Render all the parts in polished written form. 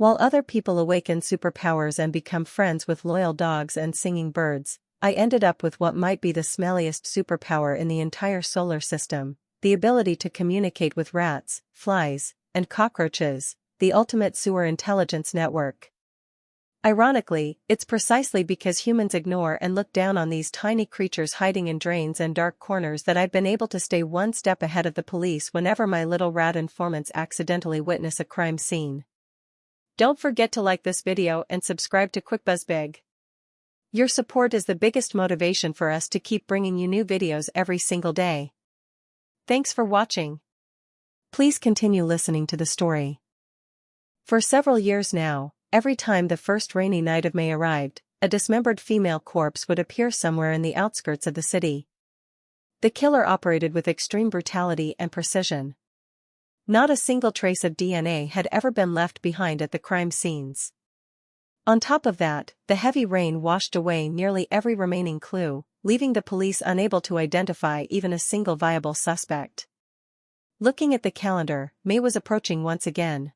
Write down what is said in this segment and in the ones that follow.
While other people awaken superpowers and become friends with loyal dogs and singing birds, I ended up with what might be the smelliest superpower in the entire solar system, the ability to communicate with rats, flies, and cockroaches, the ultimate sewer intelligence network. Ironically, it's precisely because humans ignore and look down on these tiny creatures hiding in drains and dark corners that I've been able to stay one step ahead of the police whenever my little rat informants accidentally witness a crime scene. Don't forget to like this video and subscribe to QuickBuzzBig. Your support is the biggest motivation for us to keep bringing you new videos every single day. Thanks for watching. Please continue listening to the story. For several years now, every time the first rainy night of May arrived, a dismembered female corpse would appear somewhere in the outskirts of the city. The killer operated with extreme brutality and precision. Not a single trace of DNA had ever been left behind at the crime scenes. On top of that, the heavy rain washed away nearly every remaining clue, leaving the police unable to identify even a single viable suspect. Looking at the calendar, May was approaching once again.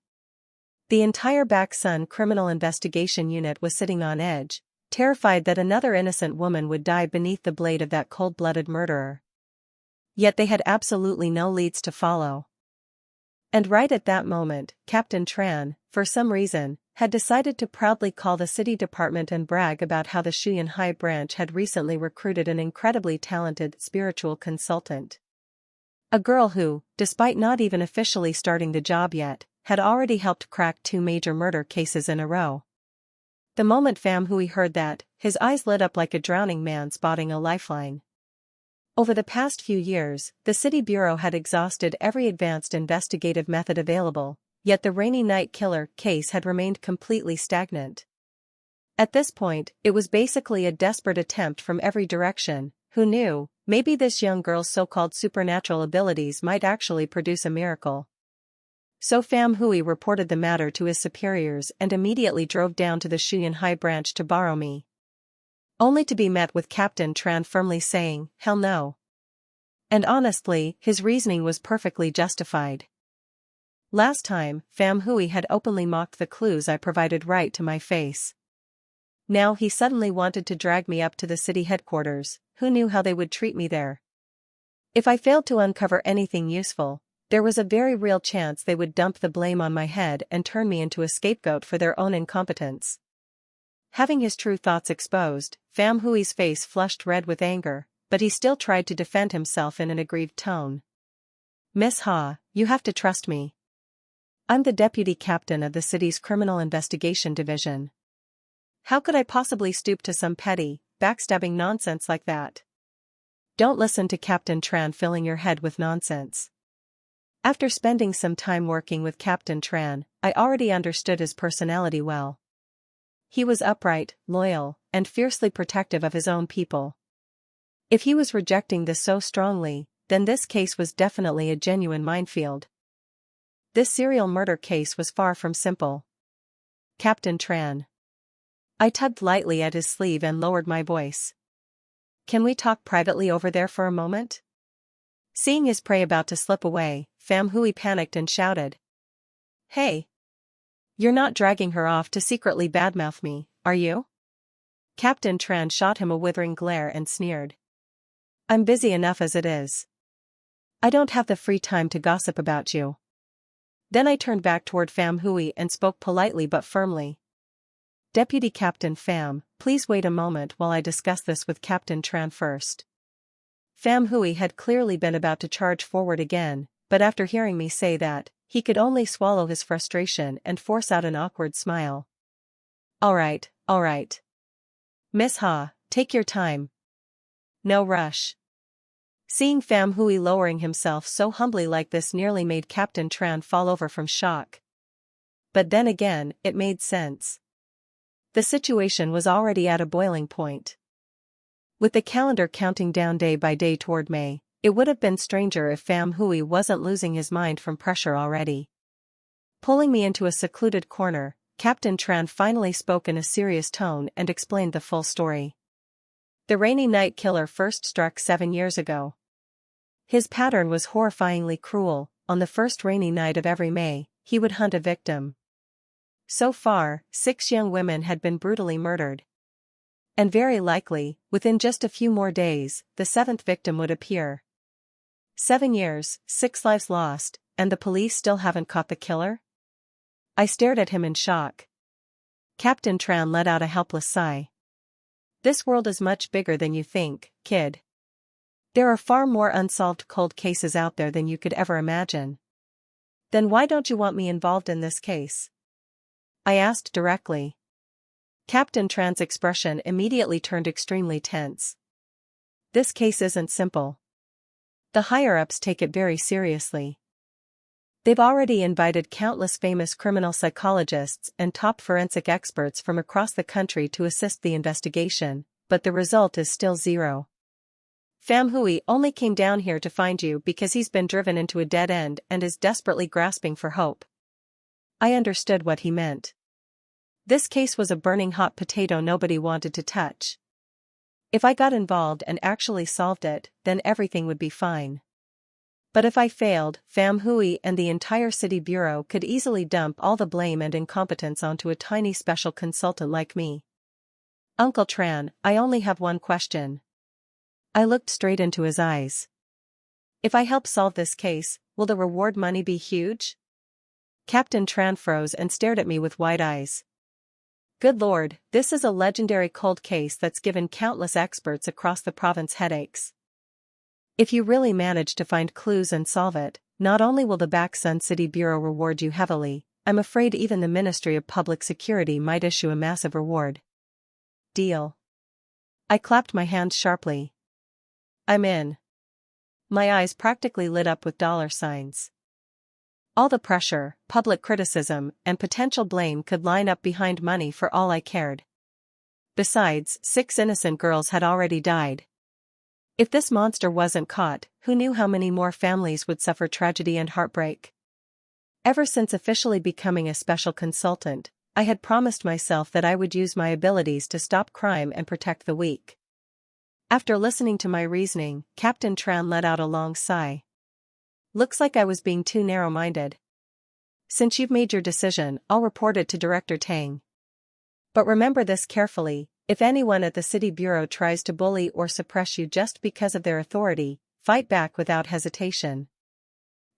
The entire Back Sun Criminal Investigation Unit was sitting on edge, terrified that another innocent woman would die beneath the blade of that cold-blooded murderer. Yet they had absolutely no leads to follow. And right at that moment, Captain Tran, for some reason, had decided to proudly call the city department and brag about how the Shuyan High branch had recently recruited an incredibly talented spiritual consultant. A girl who, despite not even officially starting the job yet, had already helped crack 2 major murder cases in a row. The moment Pham Hui heard that, his eyes lit up like a drowning man spotting a lifeline. Over the past few years, the City Bureau had exhausted every advanced investigative method available, yet the rainy night killer case had remained completely stagnant. At this point, it was basically a desperate attempt from every direction. Who knew, maybe this young girl's so-called supernatural abilities might actually produce a miracle. So Pham Hui reported the matter to his superiors and immediately drove down to the Shuyan High branch to borrow me. Only to be met with Captain Tran firmly saying, "Hell no." And honestly, his reasoning was perfectly justified. Last time, Pham Hui had openly mocked the clues I provided right to my face. Now he suddenly wanted to drag me up to the city headquarters. Who knew how they would treat me there? If I failed to uncover anything useful, there was a very real chance they would dump the blame on my head and turn me into a scapegoat for their own incompetence. Having his true thoughts exposed, Pham Hui's face flushed red with anger, but he still tried to defend himself in an aggrieved tone. "Miss Ha, you have to trust me. I'm the deputy captain of the city's criminal investigation division. How could I possibly stoop to some petty, backstabbing nonsense like that?" Don't listen to Captain Tran filling your head with nonsense. After spending some time working with Captain Tran, I already understood his personality well. He was upright, loyal, and fiercely protective of his own people. If he was rejecting this so strongly, then this case was definitely a genuine minefield. This serial murder case was far from simple. Captain Tran. I tugged lightly at his sleeve and lowered my voice. "Can we talk privately over there for a moment?" Seeing his prey about to slip away, Pham Hui panicked and shouted. "Hey! You're not dragging her off to secretly badmouth me, are you?" Captain Tran shot him a withering glare and sneered. "I'm busy enough as it is. I don't have the free time to gossip about you." Then I turned back toward Pham Hui and spoke politely but firmly. "Deputy Captain Pham, please wait a moment while I discuss this with Captain Tran first." Pham Hui had clearly been about to charge forward again, but after hearing me say that, he could only swallow his frustration and force out an awkward smile. All right. Miss Ha, take your time. No rush." Seeing Pham Hui lowering himself so humbly like this nearly made Captain Tran fall over from shock. But then again, it made sense. The situation was already at a boiling point. With the calendar counting down day by day toward May, it would have been stranger if Pham Hui wasn't losing his mind from pressure already. Pulling me into a secluded corner, Captain Tran finally spoke in a serious tone and explained the full story. The rainy night killer first struck 7 years ago. His pattern was horrifyingly cruel. On the first rainy night of every May, he would hunt a victim. So far, 6 young women had been brutally murdered. And very likely, within just a few more days, the 7th victim would appear. 7 years, 6 lives lost, and the police still haven't caught the killer? I stared at him in shock. Captain Tran let out a helpless sigh. This world is much bigger than you think, kid. There are far more unsolved cold cases out there than you could ever imagine. Then why don't you want me involved in this case? I asked directly. Captain Tran's expression immediately turned extremely tense. This case isn't simple. The higher-ups take it very seriously. They've already invited countless famous criminal psychologists and top forensic experts from across the country to assist the investigation, but the result is still zero. Pham Hui only came down here to find you because he's been driven into a dead end and is desperately grasping for hope. I understood what he meant. This case was a burning hot potato nobody wanted to touch. If I got involved and actually solved it, then everything would be fine. But if I failed, Pham Hui and the entire city bureau could easily dump all the blame and incompetence onto a tiny special consultant like me. Uncle Tran, I only have one question. I looked straight into his eyes. If I help solve this case, will the reward money be huge? Captain Tran froze and stared at me with wide eyes. Good Lord, this is a legendary cold case that's given countless experts across the province headaches. If you really manage to find clues and solve it, not only will the Baksun City Bureau reward you heavily, I'm afraid even the Ministry of Public Security might issue a massive reward. Deal. I clapped my hands sharply. I'm in. My eyes practically lit up with dollar signs. All the pressure, public criticism, and potential blame could line up behind money for all I cared. Besides, 6 innocent girls had already died. If this monster wasn't caught, who knew how many more families would suffer tragedy and heartbreak? Ever since officially becoming a special consultant, I had promised myself that I would use my abilities to stop crime and protect the weak. After listening to my reasoning, Captain Tran let out a long sigh. Looks like I was being too narrow-minded. Since you've made your decision, I'll report it to Director Tang. But remember this carefully. If anyone at the City Bureau tries to bully or suppress you just because of their authority, fight back without hesitation.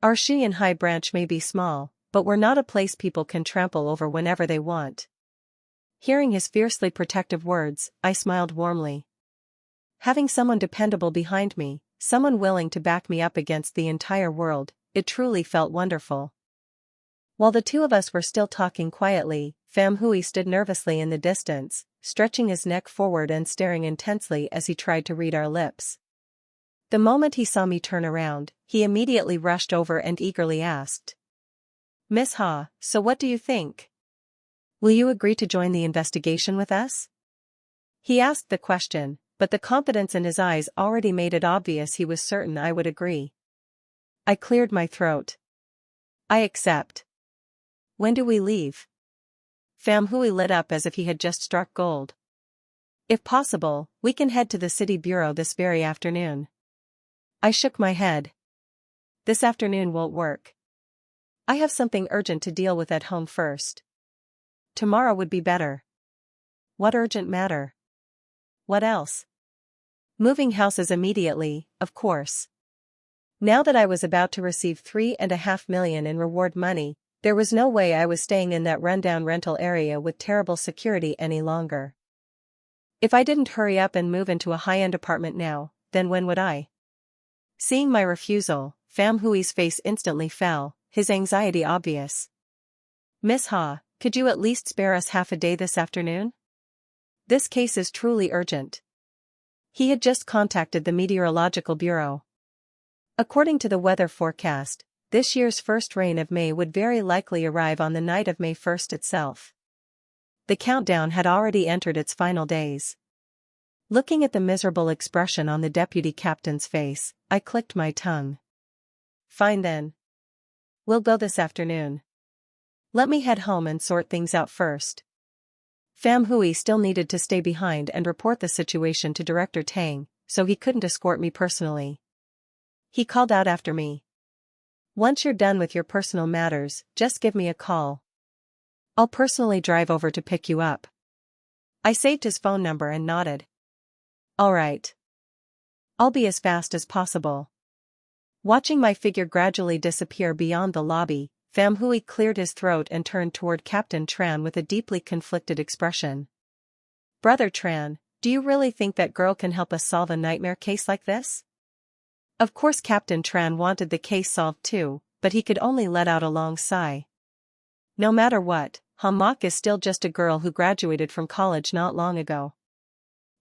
Our Shiyan High branch may be small, but we're not a place people can trample over whenever they want. Hearing his fiercely protective words, I smiled warmly. Having someone dependable behind me, someone willing to back me up against the entire world, it truly felt wonderful. While the two of us were still talking quietly, Pham Hui stood nervously in the distance, stretching his neck forward and staring intensely as he tried to read our lips. The moment he saw me turn around, he immediately rushed over and eagerly asked. Miss Ha, so what do you think? Will you agree to join the investigation with us? He asked the question, but the confidence in his eyes already made it obvious he was certain I would agree. I cleared my throat. I accept. When do we leave? Pham Hui lit up as if he had just struck gold. If possible, we can head to the City Bureau this very afternoon. I shook my head. This afternoon won't work. I have something urgent to deal with at home first. Tomorrow would be better. What urgent matter? What else? Moving houses immediately, of course. Now that I was about to receive $3.5 million in reward money, there was no way I was staying in that rundown rental area with terrible security any longer. If I didn't hurry up and move into a high-end apartment now, then when would I? Seeing my refusal, Pham Hui's face instantly fell, his anxiety obvious. Miss Ha, could you at least spare us half a day this afternoon? This case is truly urgent. He had just contacted the Meteorological Bureau. According to the weather forecast, this year's first rain of May would very likely arrive on the night of May 1st itself. The countdown had already entered its final days. Looking at the miserable expression on the deputy captain's face, I clicked my tongue. Fine then. We'll go this afternoon. Let me head home and sort things out first. Pham Hui still needed to stay behind and report the situation to Director Tang, so he couldn't escort me personally. He called out after me. Once you're done with your personal matters, just give me a call. I'll personally drive over to pick you up. I saved his phone number and nodded. All right. I'll be as fast as possible. Watching my figure gradually disappear beyond the lobby, Pham Hui cleared his throat and turned toward Captain Tran with a deeply conflicted expression. Brother Tran, do you really think that girl can help us solve a nightmare case like this? Of course Captain Tran wanted the case solved too, but he could only let out a long sigh. No matter what, Hamak is still just a girl who graduated from college not long ago.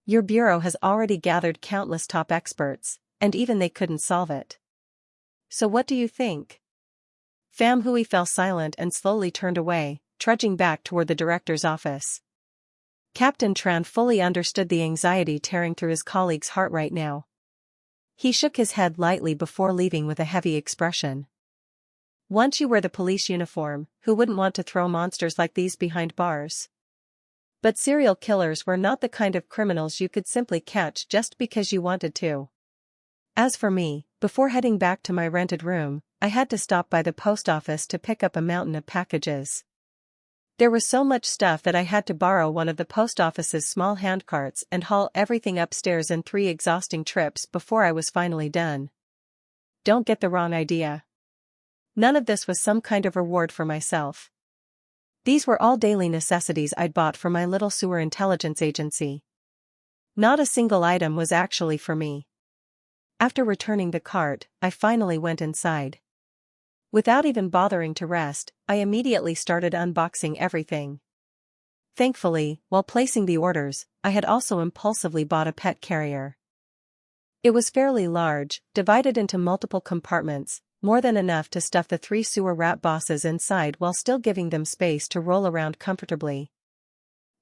Your bureau has already gathered countless top experts, and even they couldn't solve it. So what do you think? Pham Hui fell silent and slowly turned away, trudging back toward the director's office. Captain Tran fully understood the anxiety tearing through his colleague's heart right now. He shook his head lightly before leaving with a heavy expression. Once you wear the police uniform, who wouldn't want to throw monsters like these behind bars? But serial killers were not the kind of criminals you could simply catch just because you wanted to. As for me, before heading back to my rented room, I had to stop by the post office to pick up a mountain of packages. There was so much stuff that I had to borrow one of the post office's small handcarts and haul everything upstairs in 3 exhausting trips before I was finally done. Don't get the wrong idea. None of this was some kind of reward for myself. These were all daily necessities I'd bought for my little sewer intelligence agency. Not a single item was actually for me. After returning the cart, I finally went inside. Without even bothering to rest, I immediately started unboxing everything. Thankfully, while placing the orders, I had also impulsively bought a pet carrier. It was fairly large, divided into multiple compartments, more than enough to stuff the 3 sewer rat bosses inside while still giving them space to roll around comfortably.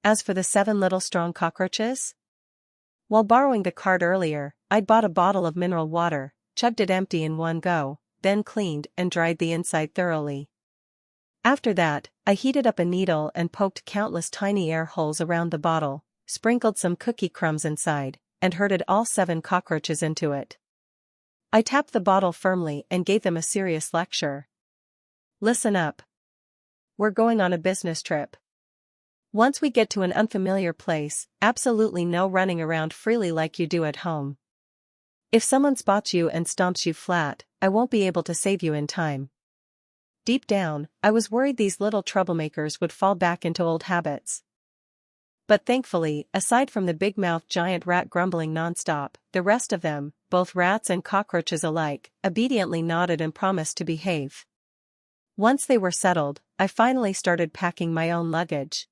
As for the 7 little strong cockroaches? While borrowing the cart earlier, I'd bought a bottle of mineral water, chugged it empty in one go, then cleaned and dried the inside thoroughly. After that, I heated up a needle and poked countless tiny air holes around the bottle, sprinkled some cookie crumbs inside, and herded all 7 cockroaches into it. I tapped the bottle firmly and gave them a serious lecture. Listen up. We're going on a business trip. Once we get to an unfamiliar place, absolutely no running around freely like you do at home. If someone spots you and stomps you flat, I won't be able to save you in time. Deep down, I was worried these little troublemakers would fall back into old habits. But thankfully, aside from the big-mouthed giant rat grumbling nonstop, the rest of them, both rats and cockroaches alike, obediently nodded and promised to behave. Once they were settled, I finally started packing my own luggage.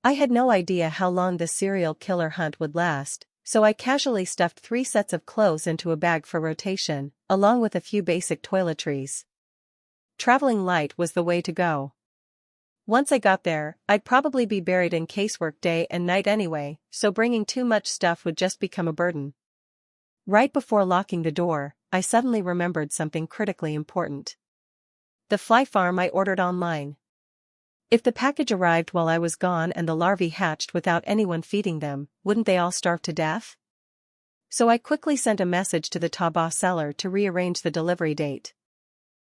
I had no idea how long the serial killer hunt would last, so I casually stuffed 3 sets of clothes into a bag for rotation, along with a few basic toiletries. Traveling light was the way to go. Once I got there, I'd probably be buried in casework day and night anyway, so bringing too much stuff would just become a burden. Right before locking the door, I suddenly remembered something critically important. The fly farm I ordered online. If the package arrived while I was gone and the larvae hatched without anyone feeding them, wouldn't they all starve to death? So I quickly sent a message to the Taobao seller to rearrange the delivery date.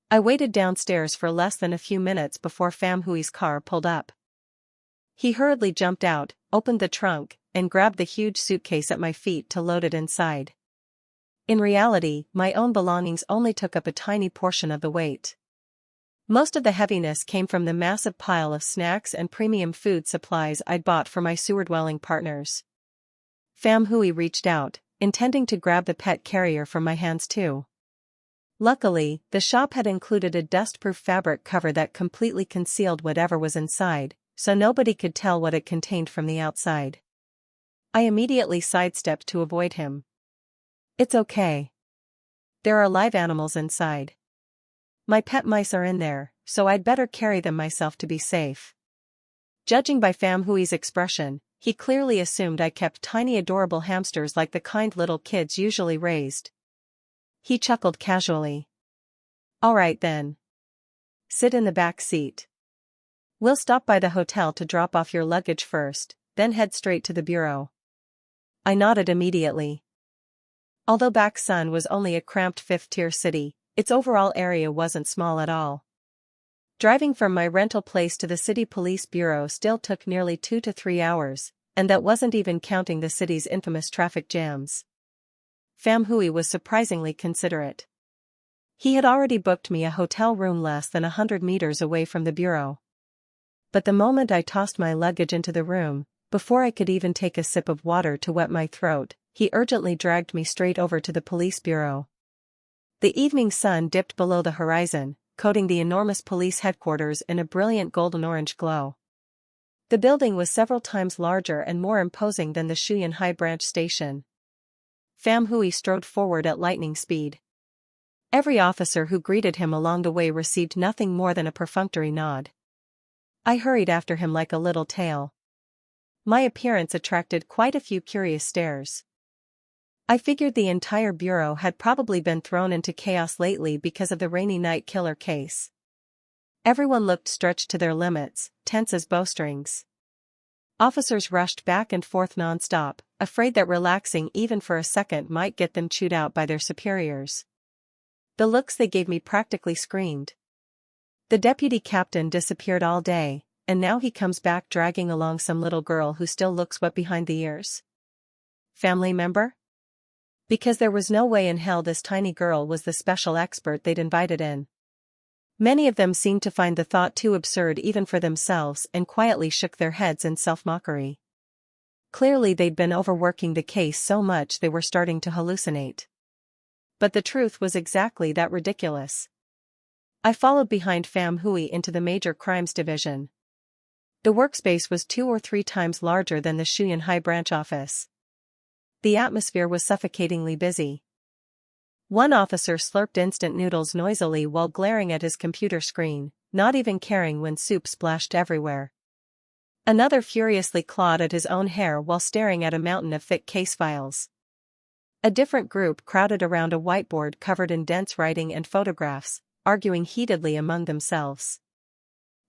I waited downstairs for less than a few minutes before Pham Hui's car pulled up. He hurriedly jumped out, opened the trunk, and grabbed the huge suitcase at my feet to load it inside. In reality, my own belongings only took up a tiny portion of the weight. Most of the heaviness came from the massive pile of snacks and premium food supplies I'd bought for my sewer-dwelling partners. Pham Hui reached out, intending to grab the pet carrier from my hands too. Luckily, the shop had included a dust-proof fabric cover that completely concealed whatever was inside, so nobody could tell what it contained from the outside. I immediately sidestepped to avoid him. It's okay. There are live animals inside. My pet mice are in there, so I'd better carry them myself to be safe. Judging by Pham Hui's expression, he clearly assumed I kept tiny adorable hamsters like the kind little kids usually raised. He chuckled casually. All right then. Sit in the back seat. We'll stop by the hotel to drop off your luggage first, then head straight to the bureau. I nodded immediately. Although Baksan was only a cramped 5th-tier city, its overall area wasn't small at all. Driving from my rental place to the city police bureau still took nearly 2 to 3 hours, and that wasn't even counting the city's infamous traffic jams. Pham Hui was surprisingly considerate. He had already booked me a hotel room less than 100 meters away from the bureau. But the moment I tossed my luggage into the room, before I could even take a sip of water to wet my throat, he urgently dragged me straight over to the police bureau. The evening sun dipped below the horizon, coating the enormous police headquarters in a brilliant golden-orange glow. The building was several times larger and more imposing than the Shuyan High Branch station. Pham Hui strode forward at lightning speed. Every officer who greeted him along the way received nothing more than a perfunctory nod. I hurried after him like a little tail. My appearance attracted quite a few curious stares. I figured the entire bureau had probably been thrown into chaos lately because of the rainy night killer case. Everyone looked stretched to their limits, tense as bowstrings. Officers rushed back and forth non-stop, afraid that relaxing even for a second might get them chewed out by their superiors. The looks they gave me practically screamed. The deputy captain disappeared all day, and now he comes back dragging along some little girl who still looks wet behind the ears. Family member? Because there was no way in hell this tiny girl was the special expert they'd invited in. Many of them seemed to find the thought too absurd even for themselves and quietly shook their heads in self-mockery. Clearly they'd been overworking the case so much they were starting to hallucinate. But the truth was exactly that ridiculous. I followed behind Pham Hui into the Major Crimes Division. The workspace was 2 or 3 times larger than the Shuyan High Branch office. The atmosphere was suffocatingly busy. One officer slurped instant noodles noisily while glaring at his computer screen, not even caring when soup splashed everywhere. Another furiously clawed at his own hair while staring at a mountain of thick case files. A different group crowded around a whiteboard covered in dense writing and photographs, arguing heatedly among themselves.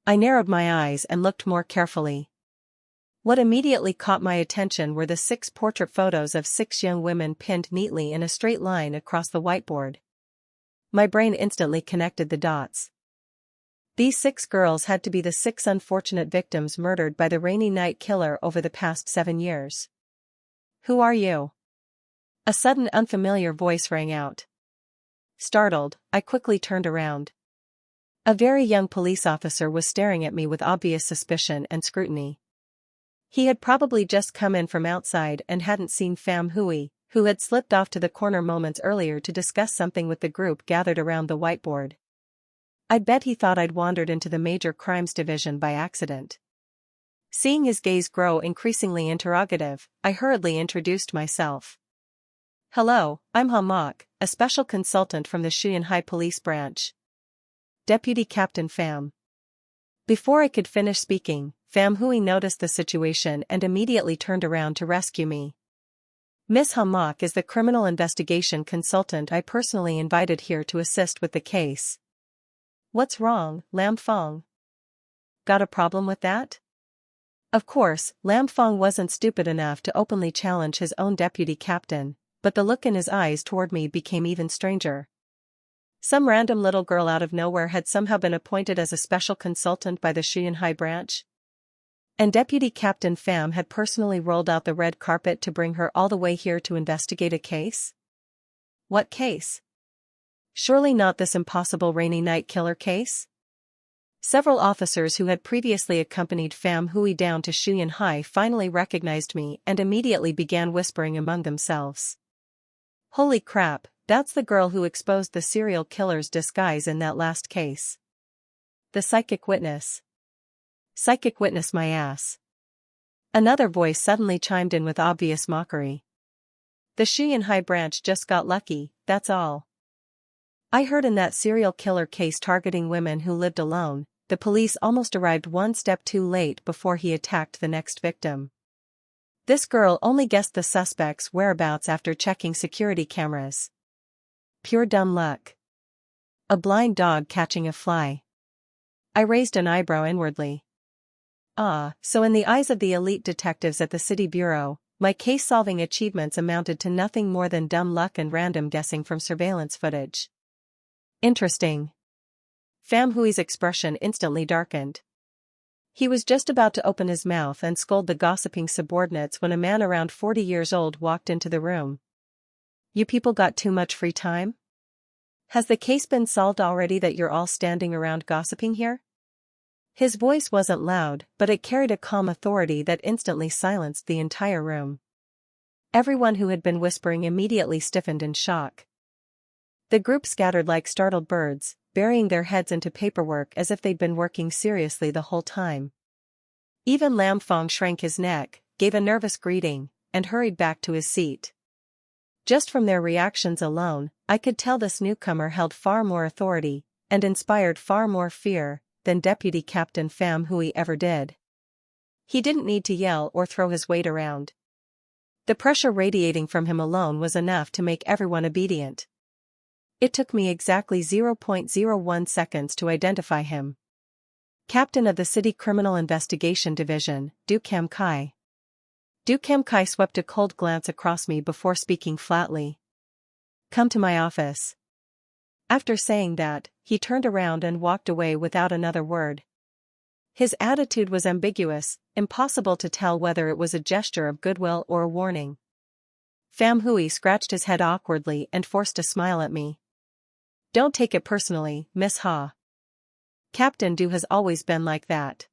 I narrowed my eyes and looked more carefully. What immediately caught my attention were the 6 portrait photos of 6 young women pinned neatly in a straight line across the whiteboard. My brain instantly connected the dots. These 6 girls had to be the 6 unfortunate victims murdered by the rainy night killer over the past 7 years. "Who are you?" A sudden unfamiliar voice rang out. Startled, I quickly turned around. A very young police officer was staring at me with obvious suspicion and scrutiny. He had probably just come in from outside and hadn't seen Pham Hui, who had slipped off to the corner moments earlier to discuss something with the group gathered around the whiteboard. I'd bet he thought I'd wandered into the Major Crimes Division by accident. Seeing his gaze grow increasingly interrogative, I hurriedly introduced myself. "Hello, I'm Ha Mok, a special consultant from the Shuyan High Police Branch. Deputy Captain Pham." Before I could finish speaking, Pham Hui noticed the situation and immediately turned around to rescue me. "Miss Ha Mok is the criminal investigation consultant I personally invited here to assist with the case." "What's wrong, Lam Fong? Got a problem with that?" Of course, Lam Fong wasn't stupid enough to openly challenge his own deputy captain, but the look in his eyes toward me became even stranger. Some random little girl out of nowhere had somehow been appointed as a special consultant by the Shuyan High Branch. And Deputy Captain Pham had personally rolled out the red carpet to bring her all the way here to investigate a case? What case? Surely not this impossible rainy night killer case? Several officers who had previously accompanied Pham Hui down to Shuyan High finally recognized me and immediately began whispering among themselves. "Holy crap, that's the girl who exposed the serial killer's disguise in that last case. The psychic witness. Psychic witness my ass." Another voice suddenly chimed in with obvious mockery. "The Shuyan High Branch just got lucky, that's all. I heard in that serial killer case targeting women who lived alone, the police almost arrived one step too late before he attacked the next victim. This girl only guessed the suspect's whereabouts after checking security cameras. Pure dumb luck. A blind dog catching a fly." I raised an eyebrow inwardly. So in the eyes of the elite detectives at the City Bureau, my case-solving achievements amounted to nothing more than dumb luck and random guessing from surveillance footage. Interesting. Pham Hui's expression instantly darkened. He was just about to open his mouth and scold the gossiping subordinates when a man around 40 years old walked into the room. "You people got too much free time? Has the case been solved already that you're all standing around gossiping here?" His voice wasn't loud, but it carried a calm authority that instantly silenced the entire room. Everyone who had been whispering immediately stiffened in shock. The group scattered like startled birds, burying their heads into paperwork as if they'd been working seriously the whole time. Even Lam Fong shrank his neck, gave a nervous greeting, and hurried back to his seat. Just from their reactions alone, I could tell this newcomer held far more authority, and inspired far more fear, than Deputy Captain Pham Hui ever did. He didn't need to yell or throw his weight around. The pressure radiating from him alone was enough to make everyone obedient. It took me exactly 0.01 seconds to identify him. Captain of the City Criminal Investigation Division, Du Kam Kai. Du Kam Kai swept a cold glance across me before speaking flatly. "Come to my office." After saying that, he turned around and walked away without another word. His attitude was ambiguous, impossible to tell whether it was a gesture of goodwill or a warning. Pham Hui scratched his head awkwardly and forced a smile at me. "Don't take it personally, Miss Ha. Captain Du has always been like that.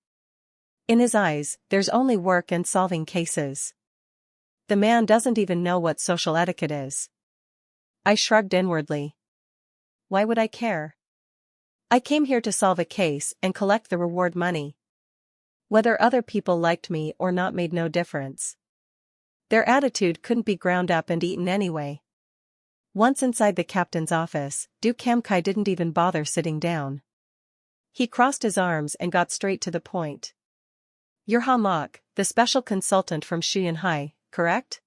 In his eyes, there's only work and solving cases. The man doesn't even know what social etiquette is." I shrugged inwardly. Why would I care? I came here to solve a case and collect the reward money. Whether other people liked me or not made no difference. Their attitude couldn't be ground up and eaten anyway. Once inside the captain's office, Du Kam Kai didn't even bother sitting down. He crossed his arms and got straight to the point. "You're Ha Mok, the special consultant from Shanghai, correct?"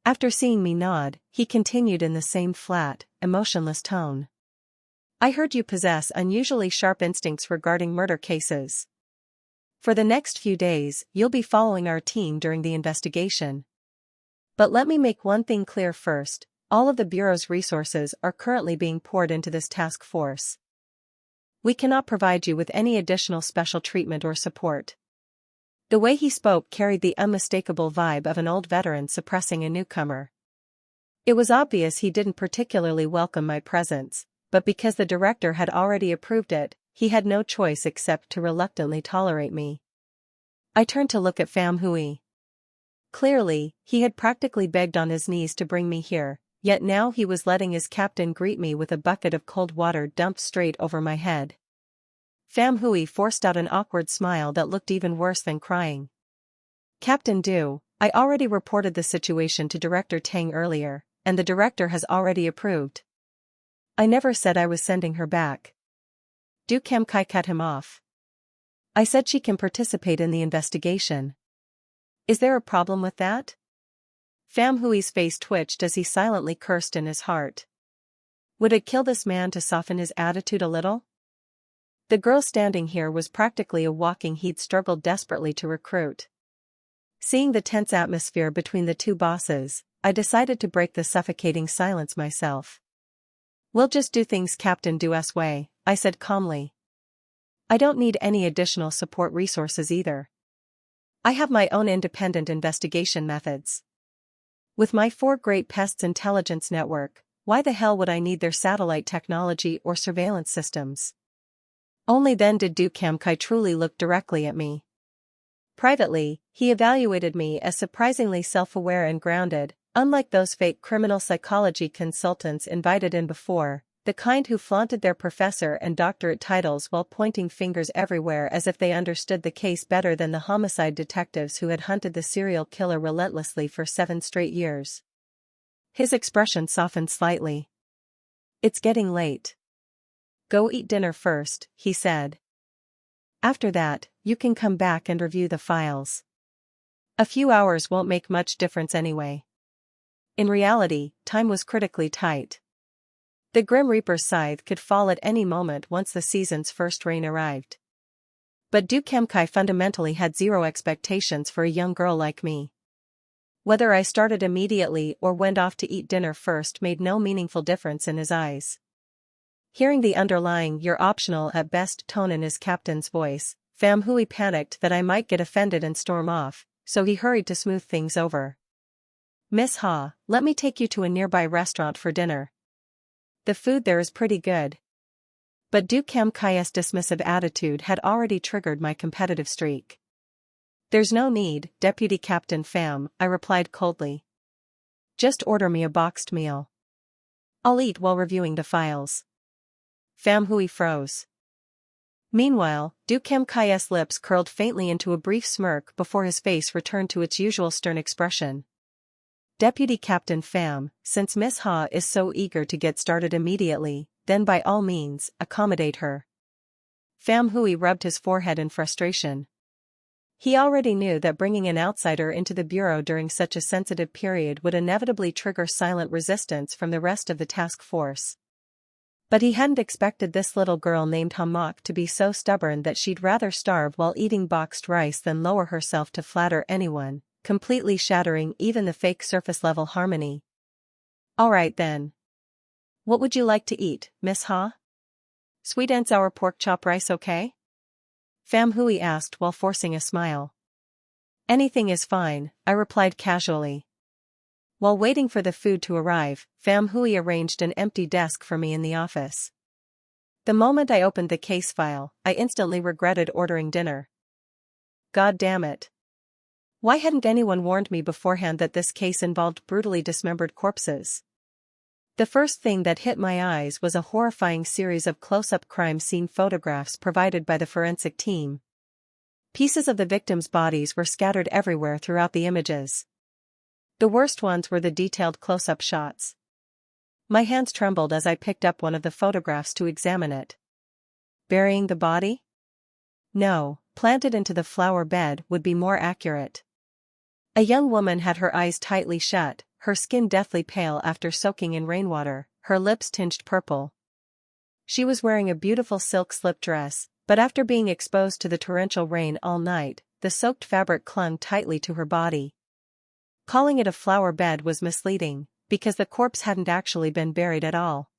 After seeing me nod, he continued in the same flat, emotionless tone. "I heard you possess unusually sharp instincts regarding murder cases. For the next few days, you'll be following our team during the investigation. But let me make one thing clear first, all of the Bureau's resources are currently being poured into this task force. We cannot provide you with any additional special treatment or support." The way he spoke carried the unmistakable vibe of an old veteran suppressing a newcomer. It was obvious he didn't particularly welcome my presence, but because the director had already approved it, he had no choice except to reluctantly tolerate me. I turned to look at Pham Hui. Clearly, he had practically begged on his knees to bring me here, yet now he was letting his captain greet me with a bucket of cold water dumped straight over my head. Pham Hui forced out an awkward smile that looked even worse than crying. "Captain Du, I already reported the situation to Director Tang earlier, and the director has already approved." "I never said I was sending her back." Du Kam Kai cut him off. "I said she can participate in the investigation. Is there a problem with that?" Pham Hui's face twitched as he silently cursed in his heart. Would it kill this man to soften his attitude a little? The girl standing here was practically a walking he'd struggled desperately to recruit. Seeing the tense atmosphere between the two bosses, I decided to break the suffocating silence myself. "We'll just do things Captain Du's way," I said calmly. "I don't need any additional support resources either. I have my own independent investigation methods. With my 4 great Pests intelligence network, why the hell would I need their satellite technology or surveillance systems?" Only then did Du Kam Kai truly look directly at me. Privately, he evaluated me as surprisingly self-aware and grounded, unlike those fake criminal psychology consultants invited in before, the kind who flaunted their professor and doctorate titles while pointing fingers everywhere as if they understood the case better than the homicide detectives who had hunted the serial killer relentlessly for 7 straight years. His expression softened slightly. "It's getting late. Go eat dinner first," he said. "After that, you can come back and review the files. A few hours won't make much difference anyway." In reality, time was critically tight. The Grim Reaper's scythe could fall at any moment once the season's first rain arrived. But Du Kam Kai fundamentally had zero expectations for a young girl like me. Whether I started immediately or went off to eat dinner first made no meaningful difference in his eyes. Hearing the underlying "you're optional at best" tone in his captain's voice, Pham Hui panicked that I might get offended and storm off, so he hurried to smooth things over. "Miss Ha, let me take you to a nearby restaurant for dinner. The food there is pretty good." But Du Kam Kai's dismissive attitude had already triggered my competitive streak. "There's no need, Deputy Captain Pham," I replied coldly. "Just order me a boxed meal. I'll eat while reviewing the files." Pham Hui froze. Meanwhile, Du Kam Kai's lips curled faintly into a brief smirk before his face returned to its usual stern expression. "Deputy Captain Pham, since Miss Ha is so eager to get started immediately, then by all means, accommodate her." Pham Hui rubbed his forehead in frustration. He already knew that bringing an outsider into the bureau during such a sensitive period would inevitably trigger silent resistance from the rest of the task force. But he hadn't expected this little girl named Hamak to be so stubborn that she'd rather starve while eating boxed rice than lower herself to flatter anyone, completely shattering even the fake surface-level harmony. "All right then. What would you like to eat, Miss Ha? Sweet and sour pork chop rice okay?" Pham Hui asked while forcing a smile. "Anything is fine," I replied casually. While waiting for the food to arrive, Pham Hui arranged an empty desk for me in the office. The moment I opened the case file, I instantly regretted ordering dinner. God damn it. Why hadn't anyone warned me beforehand that this case involved brutally dismembered corpses? The first thing that hit my eyes was a horrifying series of close-up crime scene photographs provided by the forensic team. Pieces of the victims' bodies were scattered everywhere throughout the images. The worst ones were the detailed close-up shots. My hands trembled as I picked up one of the photographs to examine it. Burying the body? No, planted into the flower bed would be more accurate. A young woman had her eyes tightly shut, her skin deathly pale after soaking in rainwater, her lips tinged purple. She was wearing a beautiful silk slip dress, but after being exposed to the torrential rain all night, the soaked fabric clung tightly to her body. Calling it a flower bed was misleading, because the corpse hadn't actually been buried at all.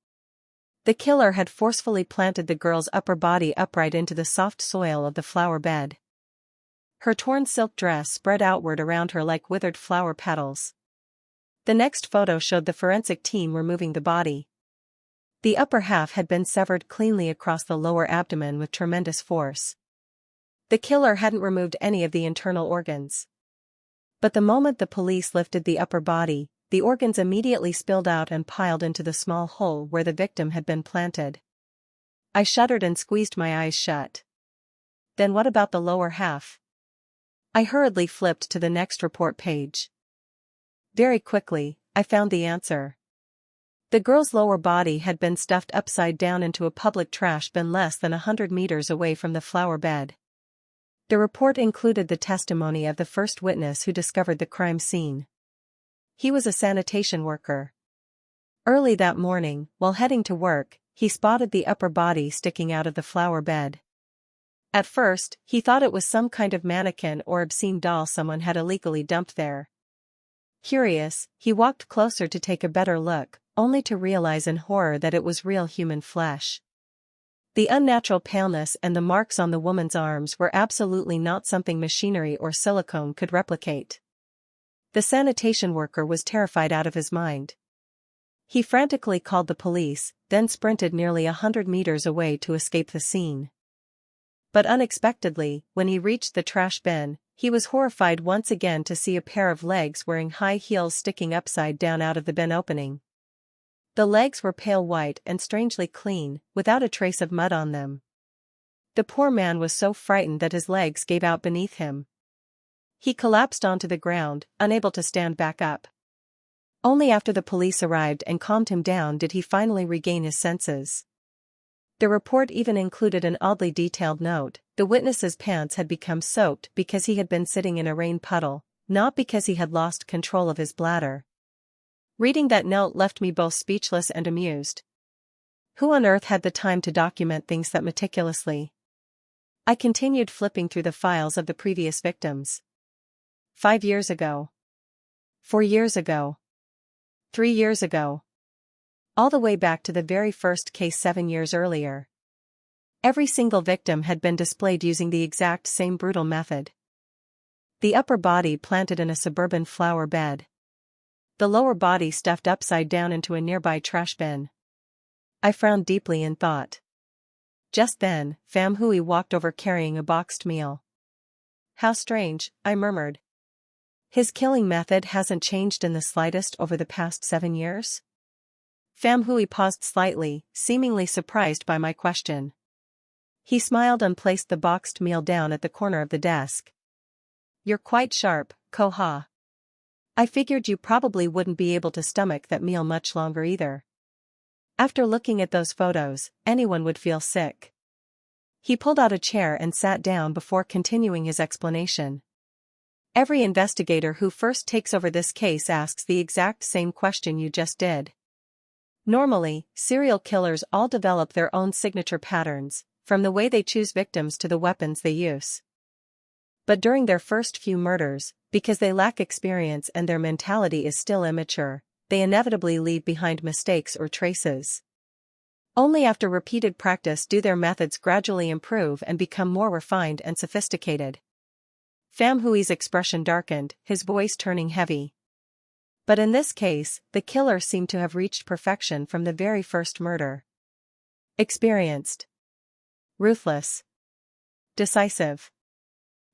The killer had forcefully planted the girl's upper body upright into the soft soil of the flower bed. Her torn silk dress spread outward around her like withered flower petals. The next photo showed the forensic team removing the body. The upper half had been severed cleanly across the lower abdomen with tremendous force. The killer hadn't removed any of the internal organs. But the moment the police lifted the upper body, the organs immediately spilled out and piled into the small hole where the victim had been planted. I shuddered and squeezed my eyes shut. Then what about the lower half? I hurriedly flipped to the next report page. Very quickly, I found the answer. The girl's lower body had been stuffed upside down into a public trash bin less than 100 meters away from the flower bed. The report included the testimony of the first witness who discovered the crime scene. He was a sanitation worker. Early that morning, while heading to work, he spotted the upper body sticking out of the flower bed. At first, he thought it was some kind of mannequin or obscene doll someone had illegally dumped there. Curious, he walked closer to take a better look, only to realize in horror that it was real human flesh. The unnatural paleness and the marks on the woman's arms were absolutely not something machinery or silicone could replicate. The sanitation worker was terrified out of his mind. He frantically called the police, then sprinted nearly 100 meters away to escape the scene. But unexpectedly, when he reached the trash bin, he was horrified once again to see a pair of legs wearing high heels sticking upside down out of the bin opening. The legs were pale white and strangely clean, without a trace of mud on them. The poor man was so frightened that his legs gave out beneath him. He collapsed onto the ground, unable to stand back up. Only after the police arrived and calmed him down did he finally regain his senses. The report even included an oddly detailed note: the witness's pants had become soaked because he had been sitting in a rain puddle, not because he had lost control of his bladder. Reading that note left me both speechless and amused. Who on earth had the time to document things that meticulously? I continued flipping through the files of the previous victims. 5 years ago. 4 years ago. 3 years ago. all the way back to the very first case 7 years earlier. Every single victim had been displayed using the exact same brutal method. The upper body planted in a suburban flower bed. The lower body stuffed upside down into a nearby trash bin. I frowned deeply in thought. Just then, Pham Hui walked over carrying a boxed meal. "How strange," I murmured. "His killing method hasn't changed in the slightest over the past 7 years?" Pham Hui paused slightly, seemingly surprised by my question. He smiled and placed the boxed meal down at the corner of the desk. "You're quite sharp, Ko Ha. I figured you probably wouldn't be able to stomach that meal much longer either. After looking at those photos, anyone would feel sick." He pulled out a chair and sat down before continuing his explanation. "Every investigator who first takes over this case asks the exact same question you just did. Normally, serial killers all develop their own signature patterns, from the way they choose victims to the weapons they use. But during their first few murders, because they lack experience and their mentality is still immature, they inevitably leave behind mistakes or traces. Only after repeated practice do their methods gradually improve and become more refined and sophisticated." Pham Hui's expression darkened, his voice turning heavy. But in this case, the killer seemed to have reached perfection from the very first murder. Experienced. Ruthless. Decisive.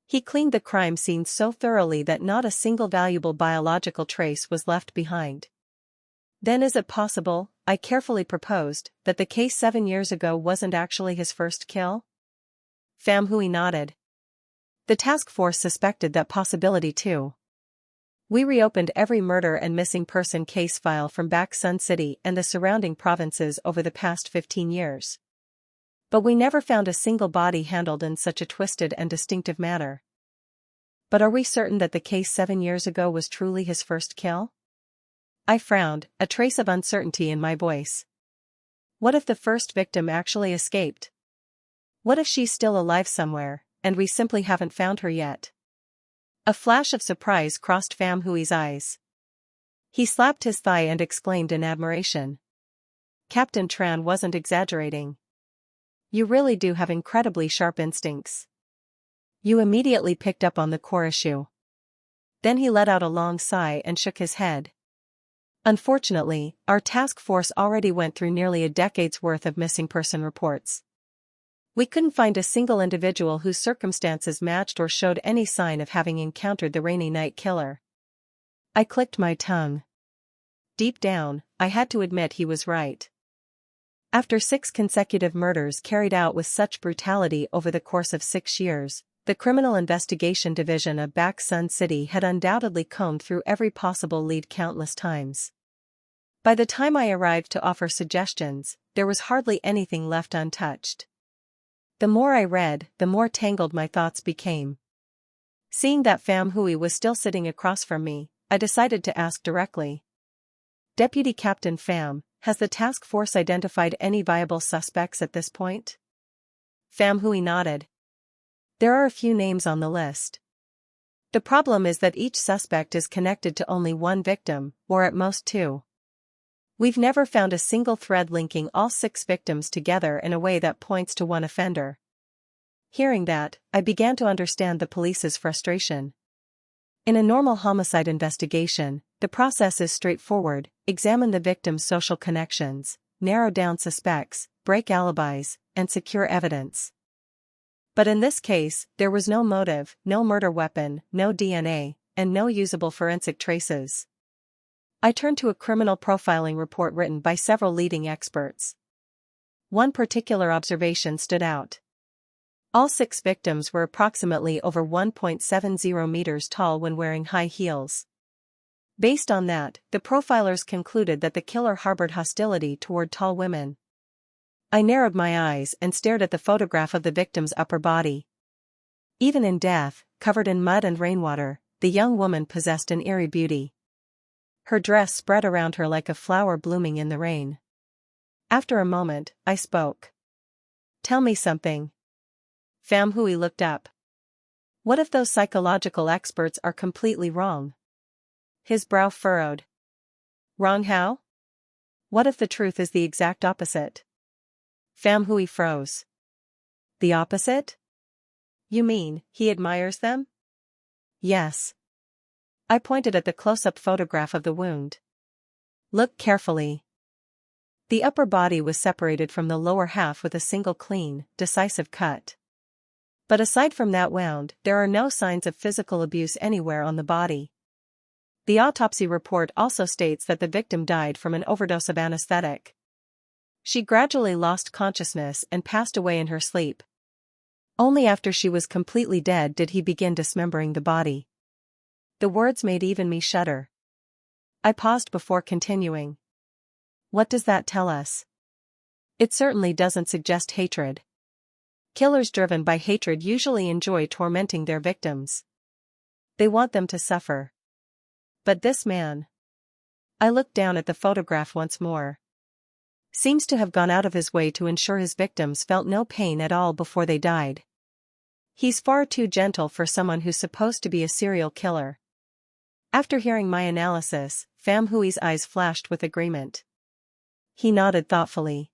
He cleaned the crime scene so thoroughly that not a single valuable biological trace was left behind. "Then is it possible," I carefully proposed, "that the case 7 years ago wasn't actually his first kill?" Pham Hui nodded. "The task force suspected that possibility too. We reopened every murder and missing person case file from back Sun City and the surrounding provinces over the past 15 years. But we never found a single body handled in such a twisted and distinctive manner." "But are we certain that the case 7 years ago was truly his first kill?" I frowned, a trace of uncertainty in my voice. "What if the first victim actually escaped? What if she's still alive somewhere, and we simply haven't found her yet?" A flash of surprise crossed Pham Hui's eyes. He slapped his thigh and exclaimed in admiration. "Captain Tran wasn't exaggerating. You really do have incredibly sharp instincts. You immediately picked up on the core issue." Then he let out a long sigh and shook his head. "Unfortunately, our task force already went through nearly a decade's worth of missing person reports. We couldn't find a single individual whose circumstances matched or showed any sign of having encountered the rainy night killer." I clicked my tongue. Deep down, I had to admit he was right. After 6 consecutive murders carried out with such brutality over the course of 6 years, the Criminal Investigation Division of Back Sun City had undoubtedly combed through every possible lead countless times. By the time I arrived to offer suggestions, there was hardly anything left untouched. The more I read, the more tangled my thoughts became. Seeing that Pham Hui was still sitting across from me, I decided to ask directly. "Deputy Captain Pham, has the task force identified any viable suspects at this point?" Pham Hui nodded. "There are a few names on the list. The problem is that each suspect is connected to only one victim, or at most 2. We've never found a single thread linking all 6 victims together in a way that points to one offender." Hearing that, I began to understand the police's frustration. In a normal homicide investigation, the process is straightforward: examine the victim's social connections, narrow down suspects, break alibis, and secure evidence. But in this case, there was no motive, no murder weapon, no DNA, and no usable forensic traces. I turned to a criminal profiling report written by several leading experts. One particular observation stood out. All 6 victims were approximately over 1.70 meters tall when wearing high heels. Based on that, the profilers concluded that the killer harbored hostility toward tall women. I narrowed my eyes and stared at the photograph of the victim's upper body. Even in death, covered in mud and rainwater, the young woman possessed an eerie beauty. Her dress spread around her like a flower blooming in the rain. After a moment, I spoke. "Tell me something." Pham Hui looked up. "What if those psychological experts are completely wrong?" His brow furrowed. "Wrong how?" What if the truth is the exact opposite? Pham Hui froze. The opposite? You mean, he admires them? Yes. I pointed at the close-up photograph of the wound. Look carefully. The upper body was separated from the lower half with a single clean, decisive cut. But aside from that wound, there are no signs of physical abuse anywhere on the body. The autopsy report also states that the victim died from an overdose of anesthetic. She gradually lost consciousness and passed away in her sleep. Only after she was completely dead did he begin dismembering the body. The words made even me shudder. I paused before continuing. What does that tell us? It certainly doesn't suggest hatred. Killers driven by hatred usually enjoy tormenting their victims. They want them to suffer. But this man. I looked down at the photograph once more. Seems to have gone out of his way to ensure his victims felt no pain at all before they died. He's far too gentle for someone who's supposed to be a serial killer. After hearing my analysis, Pham Hui's eyes flashed with agreement. He nodded thoughtfully.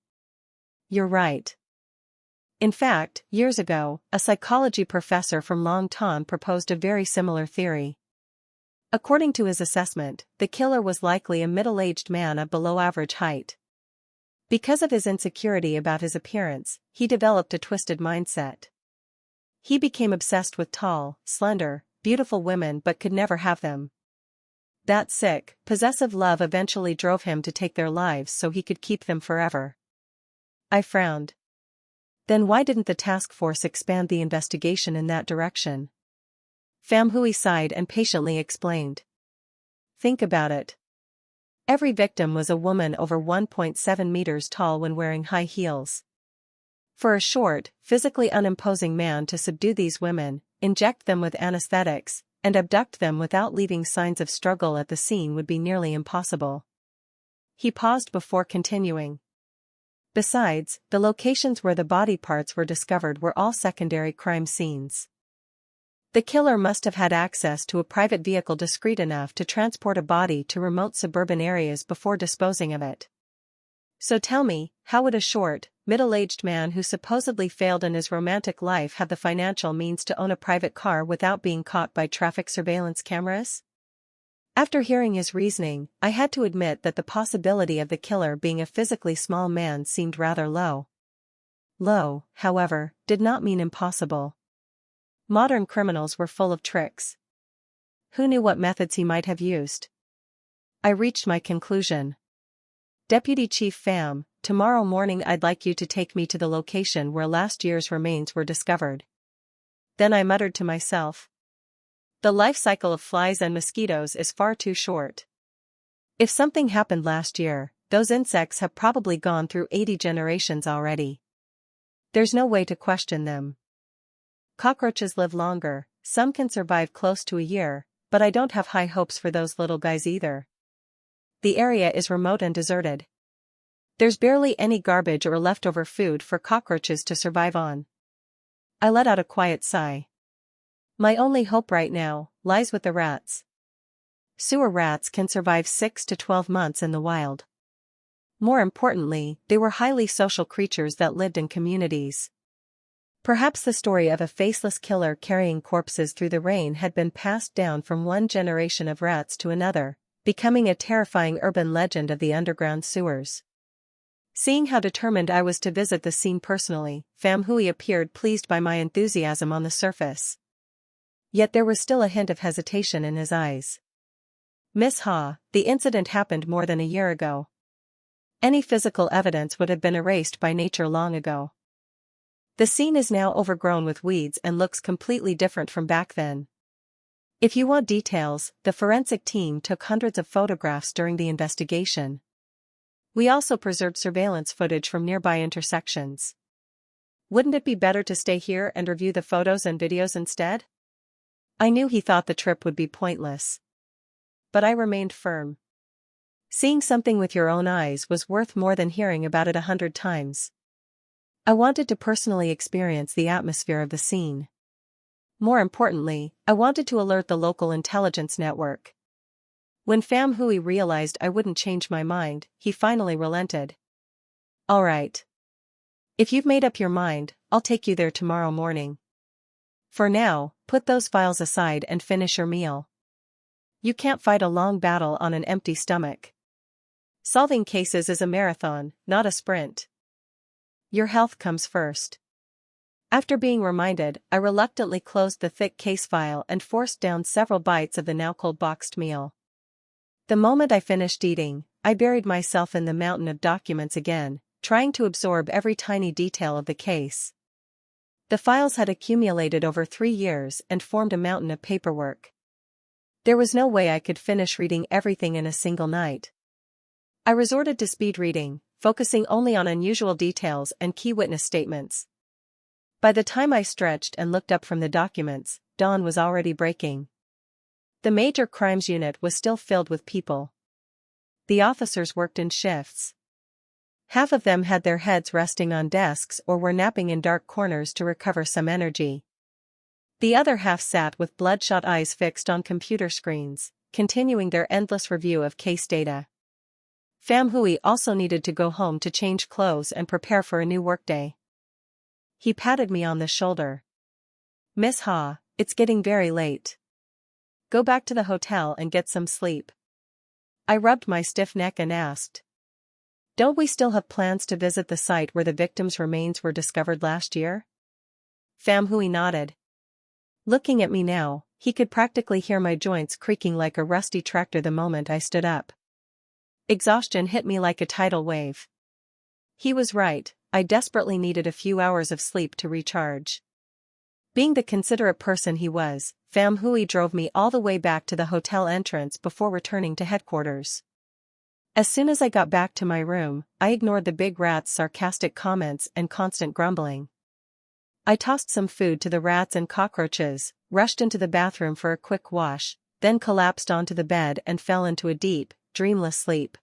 You're right. In fact, years ago, a psychology professor from Long Tan proposed a very similar theory. According to his assessment, the killer was likely a middle-aged man of below-average height. Because of his insecurity about his appearance, he developed a twisted mindset. He became obsessed with tall, slender, beautiful women but could never have them. That sick, possessive love eventually drove him to take their lives so he could keep them forever. I frowned. Then why didn't the task force expand the investigation in that direction? Pham Hui sighed and patiently explained. Think about it. Every victim was a woman over 1.7 meters tall when wearing high heels. For a short, physically unimposing man to subdue these women, inject them with anesthetics, and abduct them without leaving signs of struggle at the scene would be nearly impossible. He paused before continuing. Besides, the locations where the body parts were discovered were all secondary crime scenes. The killer must have had access to a private vehicle discreet enough to transport a body to remote suburban areas before disposing of it. So tell me, how would a short, middle-aged man who supposedly failed in his romantic life have the financial means to own a private car without being caught by traffic surveillance cameras? After hearing his reasoning, I had to admit that the possibility of the killer being a physically small man seemed rather low. Low, however, did not mean impossible. Modern criminals were full of tricks. Who knew what methods he might have used? I reached my conclusion. Deputy Chief Pham, tomorrow morning I'd like you to take me to the location where last year's remains were discovered. Then I muttered to myself. The life cycle of flies and mosquitoes is far too short. If something happened last year, those insects have probably gone through 80 generations already. There's no way to question them. Cockroaches live longer, some can survive close to a year, but I don't have high hopes for those little guys either. The area is remote and deserted. There's barely any garbage or leftover food for cockroaches to survive on. I let out a quiet sigh. My only hope right now lies with the rats. Sewer rats can survive 6 to 12 months in the wild. More importantly, they were highly social creatures that lived in communities. Perhaps the story of a faceless killer carrying corpses through the rain had been passed down from one generation of rats to another, becoming a terrifying urban legend of the underground sewers. Seeing how determined I was to visit the scene personally, Pham Hui appeared pleased by my enthusiasm on the surface. Yet there was still a hint of hesitation in his eyes. Miss Ha, the incident happened more than a year ago. Any physical evidence would have been erased by nature long ago. The scene is now overgrown with weeds and looks completely different from back then. If you want details, the forensic team took hundreds of photographs during the investigation. We also preserved surveillance footage from nearby intersections. Wouldn't it be better to stay here and review the photos and videos instead? I knew he thought the trip would be pointless. But I remained firm. Seeing something with your own eyes was worth more than hearing about it 100 times. I wanted to personally experience the atmosphere of the scene. More importantly, I wanted to alert the local intelligence network. When Pham Hui realized I wouldn't change my mind, he finally relented. Alright. If you've made up your mind, I'll take you there tomorrow morning. For now, put those files aside and finish your meal. You can't fight a long battle on an empty stomach. Solving cases is a marathon, not a sprint. Your health comes first. After being reminded, I reluctantly closed the thick case file and forced down several bites of the now cold boxed meal. The moment I finished eating, I buried myself in the mountain of documents again, trying to absorb every tiny detail of the case. The files had accumulated over 3 years and formed a mountain of paperwork. There was no way I could finish reading everything in a single night. I resorted to speed reading, focusing only on unusual details and key witness statements. By the time I stretched and looked up from the documents, dawn was already breaking. The major crimes unit was still filled with people. The officers worked in shifts. Half of them had their heads resting on desks or were napping in dark corners to recover some energy. The other half sat with bloodshot eyes fixed on computer screens, continuing their endless review of case data. Pham Hui also needed to go home to change clothes and prepare for a new workday. He patted me on the shoulder. Miss Ha, it's getting very late. Go back to the hotel and get some sleep. I rubbed my stiff neck and asked. Don't we still have plans to visit the site where the victim's remains were discovered last year? Pham Hui nodded. Looking at me now, he could practically hear my joints creaking like a rusty tractor the moment I stood up. Exhaustion hit me like a tidal wave. He was right, I desperately needed a few hours of sleep to recharge. Being the considerate person he was, Pham Hui drove me all the way back to the hotel entrance before returning to headquarters. As soon as I got back to my room, I ignored the big rat's sarcastic comments and constant grumbling. I tossed some food to the rats and cockroaches, rushed into the bathroom for a quick wash, then collapsed onto the bed and fell into a deep, dreamless sleep.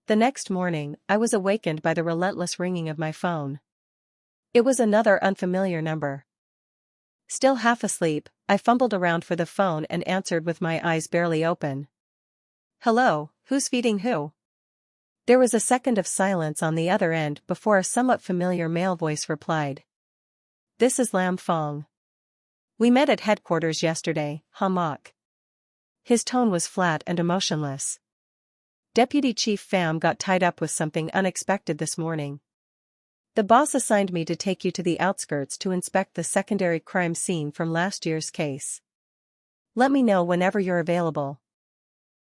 The next morning, I was awakened by the relentless ringing of my phone. It was another unfamiliar number. Still half asleep, I fumbled around for the phone and answered with my eyes barely open. Hello, who's feeding who? There was a second of silence on the other end before a somewhat familiar male voice replied. This is Lam Fong. We met at headquarters yesterday, Ha Mok. His tone was flat and emotionless. Deputy Chief Pham got tied up with something unexpected this morning. The boss assigned me to take you to the outskirts to inspect the secondary crime scene from last year's case. Let me know whenever you're available.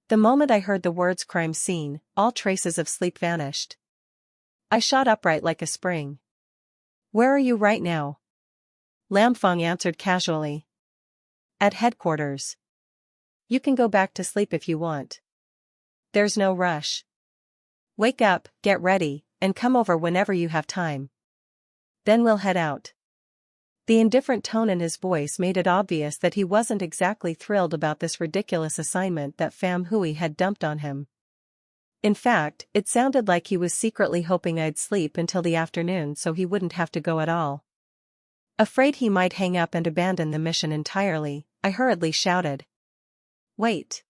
The moment I heard the words crime scene, all traces of sleep vanished. I shot upright like a spring. Where are you right now? Lam Fong answered casually. At headquarters. You can go back to sleep if you want. There's no rush. Wake up, get ready, and come over whenever you have time. Then we'll head out. The indifferent tone in his voice made it obvious that he wasn't exactly thrilled about this ridiculous assignment that Pham Hui had dumped on him. In fact, it sounded like he was secretly hoping I'd sleep until the afternoon so he wouldn't have to go at all. Afraid he might hang up and abandon the mission entirely, I hurriedly shouted. Wait.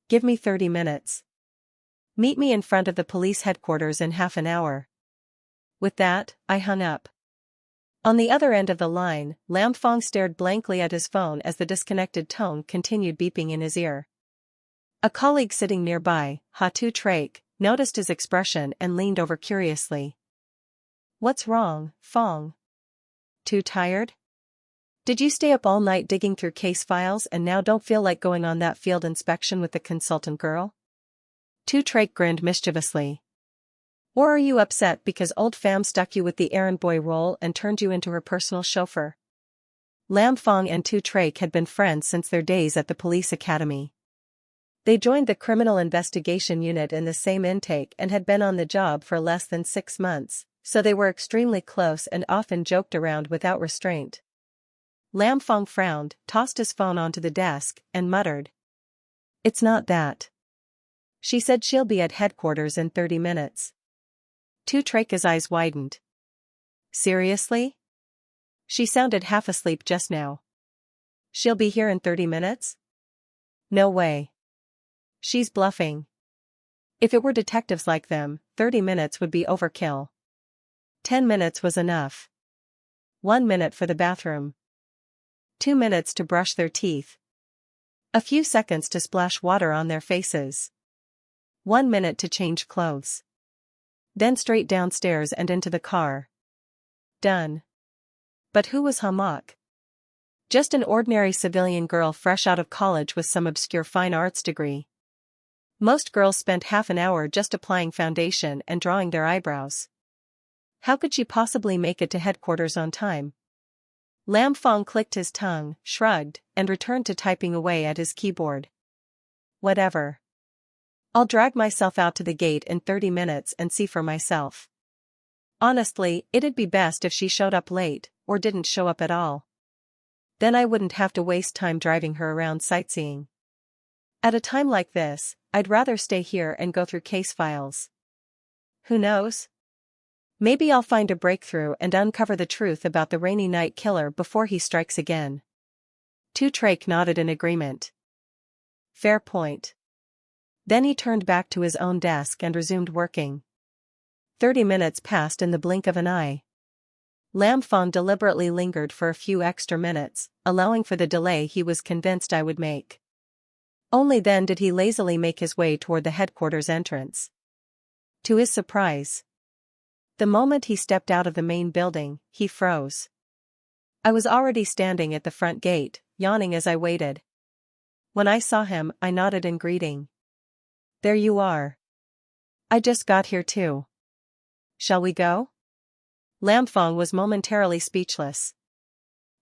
Give me 30 minutes. Meet me in front of the police headquarters in half an hour. With that, I hung up. On the other end of the line, Lam Fong stared blankly at his phone as the disconnected tone continued beeping in his ear. A colleague sitting nearby, Ha Tu Trak, noticed his expression and leaned over curiously. What's wrong, Fong? Too tired? Did you stay up all night digging through case files and now don't feel like going on that field inspection with the consultant girl? Tu Trak grinned mischievously. Or are you upset because old Pham stuck you with the errand boy role and turned you into her personal chauffeur? Lam Fong and Tu Trak had been friends since their days at the police academy. They joined the criminal investigation unit in the same intake and had been on the job for less than 6 months, so they were extremely close and often joked around without restraint. Lam Fong frowned, tossed his phone onto the desk, and muttered. It's not that. She said she'll be at headquarters in 30 minutes. Tu Trak's eyes widened. Seriously? She sounded half asleep just now. She'll be here in 30 minutes? No way. She's bluffing. If it were detectives like them, 30 minutes would be overkill. 10 minutes was enough. 1 minute for the bathroom. 2 minutes to brush their teeth. A few seconds to splash water on their faces. 1 minute to change clothes. Then straight downstairs and into the car. Done. But who was Hamak? Just an ordinary civilian girl fresh out of college with some obscure fine arts degree. Most girls spent half an hour just applying foundation and drawing their eyebrows. How could she possibly make it to headquarters on time? Lam Fong clicked his tongue, shrugged, and returned to typing away at his keyboard. Whatever. I'll drag myself out to the gate in 30 minutes and see for myself. Honestly, it'd be best if she showed up late, or didn't show up at all. Then I wouldn't have to waste time driving her around sightseeing. At a time like this, I'd rather stay here and go through case files. Who knows? Maybe I'll find a breakthrough and uncover the truth about the rainy night killer before he strikes again. Trake nodded in agreement. Fair point. Then he turned back to his own desk and resumed working. 30 minutes passed in the blink of an eye. Lam Fong deliberately lingered for a few extra minutes, allowing for the delay he was convinced I would make. Only then did he lazily make his way toward the headquarters entrance. To his surprise, the moment he stepped out of the main building, he froze. I was already standing at the front gate, yawning as I waited. When I saw him, I nodded in greeting. There you are. I just got here too. Shall we go? Lam Fong was momentarily speechless.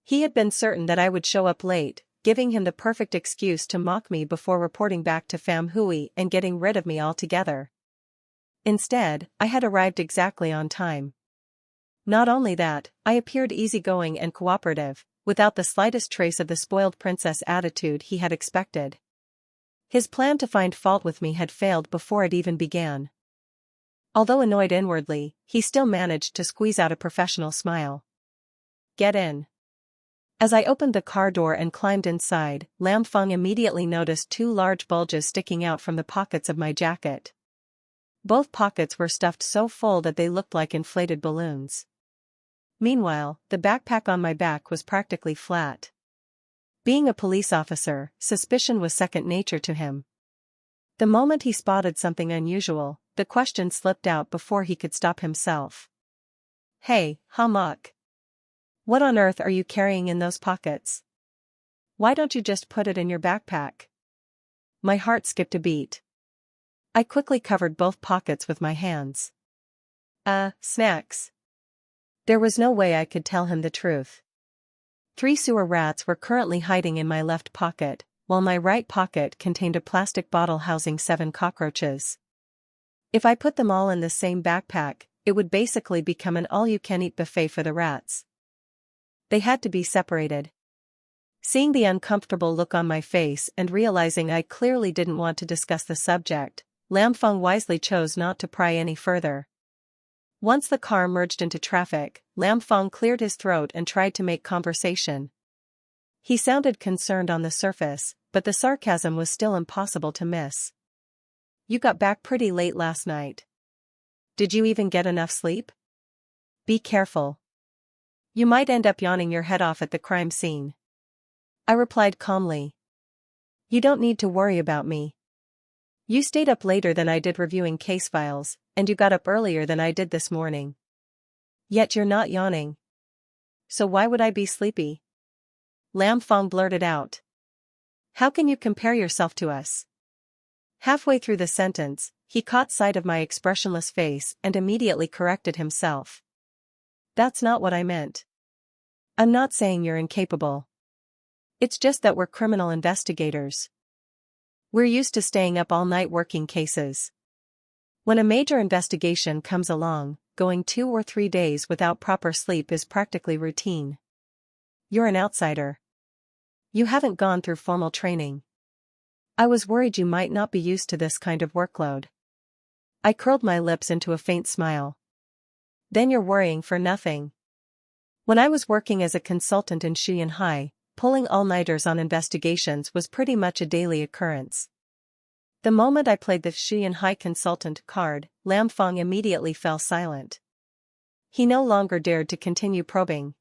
He had been certain that I would show up late, giving him the perfect excuse to mock me before reporting back to Pham Hui and getting rid of me altogether. Instead, I had arrived exactly on time. Not only that, I appeared easygoing and cooperative, without the slightest trace of the spoiled princess attitude he had expected. His plan to find fault with me had failed before it even began. Although annoyed inwardly, he still managed to squeeze out a professional smile. Get in. As I opened the car door and climbed inside, Lam Fong immediately noticed 2 large bulges sticking out from the pockets of my jacket. Both pockets were stuffed so full that they looked like inflated balloons. Meanwhile, the backpack on my back was practically flat. Being a police officer, suspicion was second nature to him. The moment he spotted something unusual, the question slipped out before he could stop himself. Hey, Hamak. What on earth are you carrying in those pockets? Why don't you just put it in your backpack? My heart skipped a beat. I quickly covered both pockets with my hands. Snacks. There was no way I could tell him the truth. 3 sewer rats were currently hiding in my left pocket, while my right pocket contained a plastic bottle housing 7 cockroaches. If I put them all in the same backpack, it would basically become an all-you-can-eat buffet for the rats. They had to be separated. Seeing the uncomfortable look on my face and realizing I clearly didn't want to discuss the subject, Lam Fong wisely chose not to pry any further. Once the car merged into traffic, Lam Fong cleared his throat and tried to make conversation. He sounded concerned on the surface, but the sarcasm was still impossible to miss. You got back pretty late last night. Did you even get enough sleep? Be careful. You might end up yawning your head off at the crime scene. I replied calmly. You don't need to worry about me. You stayed up later than I did reviewing case files, and you got up earlier than I did this morning. Yet you're not yawning. So why would I be sleepy? Lam Fong blurted out. How can you compare yourself to us? Halfway through the sentence, he caught sight of my expressionless face and immediately corrected himself. That's not what I meant. I'm not saying you're incapable. It's just that we're criminal investigators. We're used to staying up all night working cases. When a major investigation comes along, going 2 or 3 days without proper sleep is practically routine. You're an outsider. You haven't gone through formal training. I was worried you might not be used to this kind of workload. I curled my lips into a faint smile. Then you're worrying for nothing. When I was working as a consultant in Shanghai, pulling all-nighters on investigations was pretty much a daily occurrence. The moment I played the Xuyan High Consultant card, Lam Fong immediately fell silent. He no longer dared to continue probing.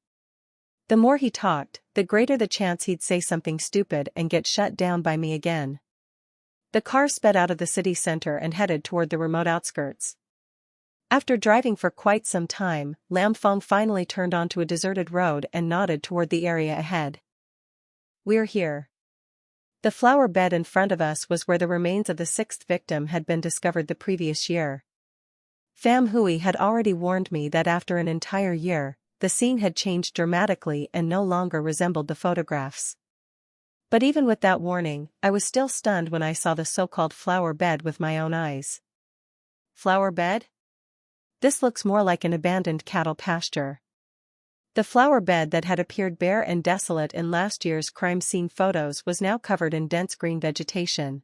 The more he talked, the greater the chance he'd say something stupid and get shut down by me again. The car sped out of the city center and headed toward the remote outskirts. After driving for quite some time, Lam Fong finally turned onto a deserted road and nodded toward the area ahead. "We're here." The flower bed in front of us was where the remains of the sixth victim had been discovered the previous year. Pham Hui had already warned me that after an entire year, the scene had changed dramatically and no longer resembled the photographs. But even with that warning, I was still stunned when I saw the so-called flower bed with my own eyes. Flower bed? This looks more like an abandoned cattle pasture. The flower bed that had appeared bare and desolate in last year's crime scene photos was now covered in dense green vegetation.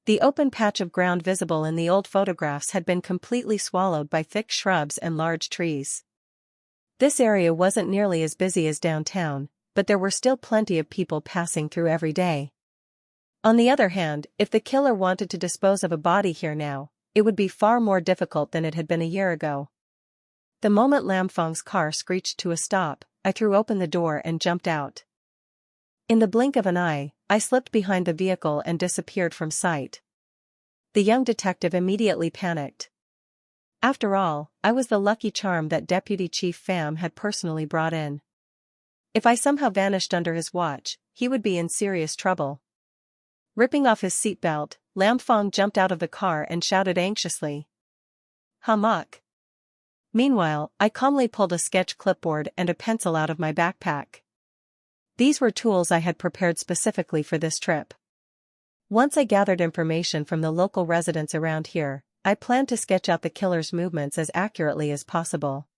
The open patch of ground visible in the old photographs had been completely swallowed by thick shrubs and large trees. This area wasn't nearly as busy as downtown, but there were still plenty of people passing through every day. On the other hand, if the killer wanted to dispose of a body here now, it would be far more difficult than it had been a year ago. The moment Lam Fong's car screeched to a stop, I threw open the door and jumped out. In the blink of an eye, I slipped behind the vehicle and disappeared from sight. The young detective immediately panicked. After all, I was the lucky charm that Deputy Chief Pham had personally brought in. If I somehow vanished under his watch, he would be in serious trouble. Ripping off his seatbelt, Lam Fong jumped out of the car and shouted anxiously, "Hamok." Meanwhile, I calmly pulled a sketch clipboard and a pencil out of my backpack. These were tools I had prepared specifically for this trip. Once I gathered information from the local residents around here, I planned to sketch out the killer's movements as accurately as possible.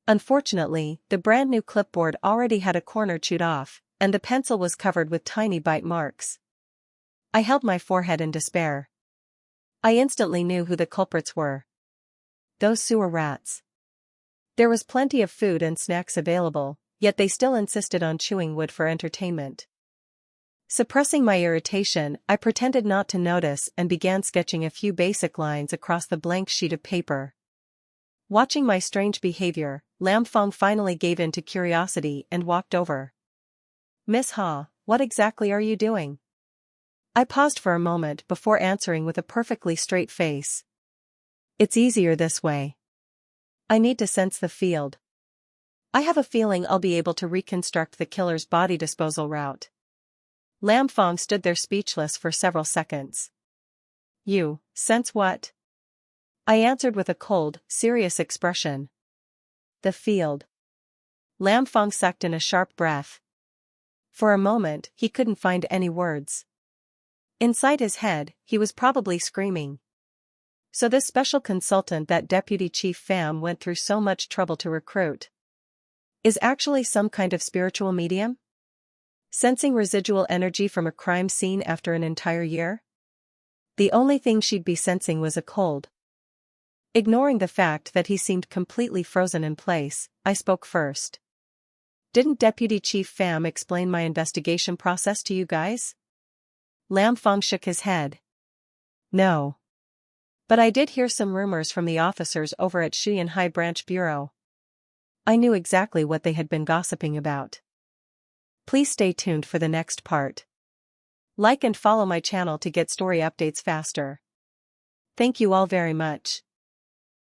Unfortunately, the brand new clipboard already had a corner chewed off, and the pencil was covered with tiny bite marks. I held my forehead in despair. I instantly knew who the culprits were. Those sewer rats. There was plenty of food and snacks available, yet they still insisted on chewing wood for entertainment. Suppressing my irritation, I pretended not to notice and began sketching a few basic lines across the blank sheet of paper. Watching my strange behavior, Lam Fong finally gave in to curiosity and walked over. "Miss Ha, what exactly are you doing?" I paused for a moment before answering with a perfectly straight face. "It's easier this way. I need to sense the field. I have a feeling I'll be able to reconstruct the killer's body disposal route." Lam Fong stood there speechless for several seconds. "You sense what?" I answered with a cold, serious expression. "The field." Lam Fong sucked in a sharp breath. For a moment, he couldn't find any words. Inside his head, he was probably screaming. So this special consultant that Deputy Chief Pham went through so much trouble to recruit is actually some kind of spiritual medium? Sensing residual energy from a crime scene after an entire year? The only thing she'd be sensing was a cold. Ignoring the fact that he seemed completely frozen in place, I spoke first. "Didn't Deputy Chief Pham explain my investigation process to you guys?" Lam Fong shook his head. "No. But I did hear some rumors from the officers over at Xuyan High Branch Bureau. I knew exactly what they had been gossiping about." Please stay tuned for the next part. Like and follow my channel to get story updates faster. Thank you all very much.